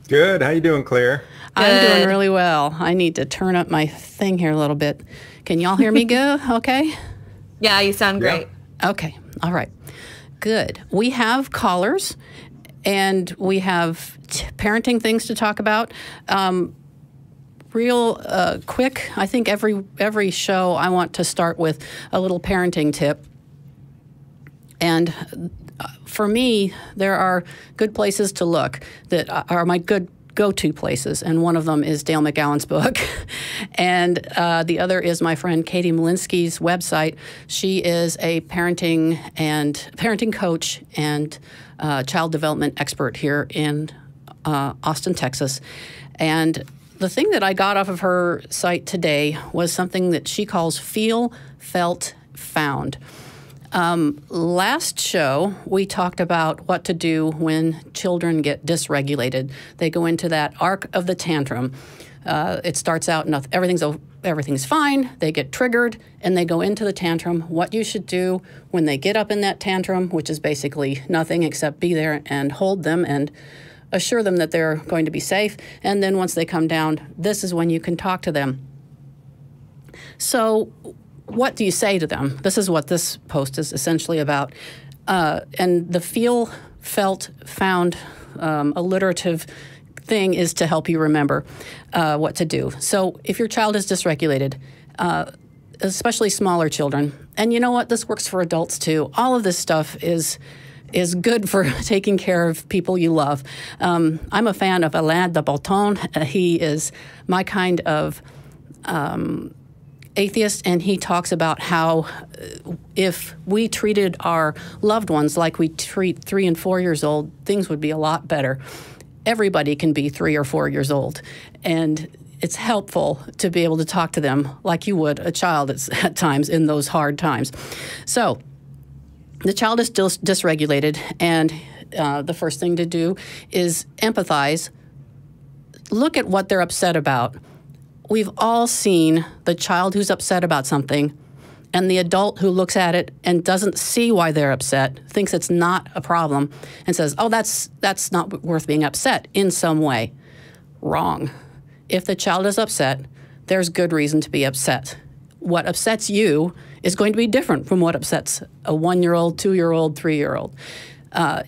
Good. How you doing, Claire? I'm doing Good. really well. I need to turn up my thing here a little bit. Can y'all hear me good? Okay? Yeah, you sound Yeah. great. Okay. All right. Good. We have callers and we have parenting things to talk about. Real quick, I think every show I want to start with a little parenting tip. And for me, there are good places to look that are my good go-to places, and one of them is Dale McGowan's book, and the other is my friend Katie Malinsky's website. She is a parenting coach and child development expert here in Austin, Texas. And the thing that I got off of her site today was something that she calls Feel, Felt, Found. Last show, we talked about what to do when children get dysregulated. They go into that arc of the tantrum. It starts out, everything's fine. They get triggered, and they go into the tantrum. What you should do when they get up in that tantrum, which is basically nothing except be there and hold them and assure them that they're going to be safe. And then once they come down, this is when you can talk to them. So what do you say to them? This is what this post is essentially about. And the feel, felt, found alliterative thing is to help you remember what to do. So if your child is dysregulated, especially smaller children, and you know what, this works for adults too. All of this stuff is good for taking care of people you love. I'm a fan of Alain de Botton. He is my kind of atheist, and he talks about how if we treated our loved ones like we treat 3 and 4 years old, things would be a lot better. Everybody can be 3 or 4 years old, and it's helpful to be able to talk to them like you would a child at times in those hard times. So the child is still dysregulated, and the first thing to do is empathize. Look at what they're upset about. We've all seen the child who's upset about something and the adult who looks at it and doesn't see why they're upset, thinks it's not a problem, and says, oh, that's not worth being upset in some way. Wrong. If the child is upset, there's good reason to be upset. What upsets you is going to be different from what upsets a 1-year-old, 2-year-old, 3-year-old.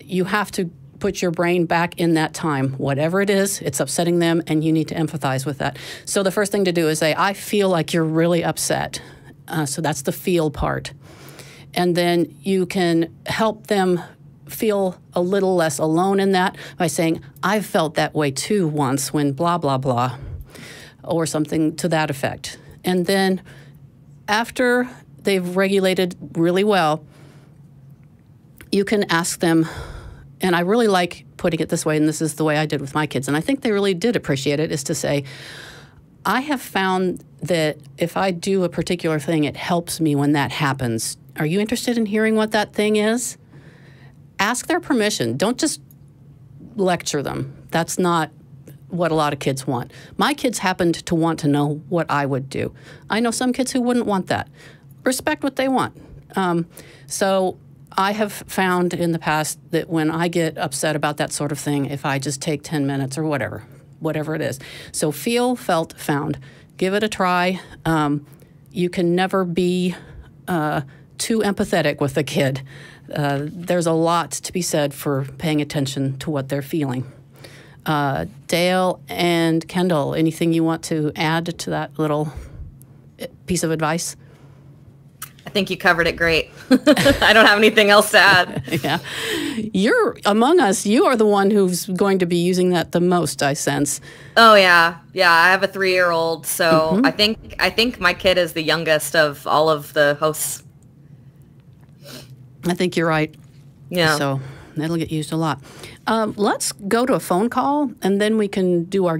You have to put your brain back in that time. Whatever it is, it's upsetting them, and you need to empathize with that. So the first thing to do is say, I feel like you're really upset. So that's the feel part. And then you can help them feel a little less alone in that by saying, I've felt that way too once when blah, blah, blah, or something to that effect. And then after they've regulated really well, you can ask them, and I really like putting it this way, and this is the way I did with my kids, and I think they really did appreciate it, is to say, I have found that if I do a particular thing, it helps me when that happens. Are you interested in hearing what that thing is? Ask their permission. Don't just lecture them. That's not what a lot of kids want. My kids happened to want to know what I would do. I know some kids who wouldn't want that. Respect what they want. So I have found in the past that when I get upset about that sort of thing, if I just take 10 minutes or whatever it is. So feel, felt, found. Give it a try. You can never be too empathetic with a kid. There's a lot to be said for paying attention to what they're feeling. Dale and Kendall, anything you want to add to that little piece of advice? I think you covered it great. I don't have anything else to add. Yeah. You're among us. You are the one who's going to be using that the most, I sense. Oh yeah. Yeah, I have a 3-year-old, so I think my kid is the youngest of all of the hosts. I think you're right. Yeah. So that'll get used a lot. Let's go to a phone call, and then we can do our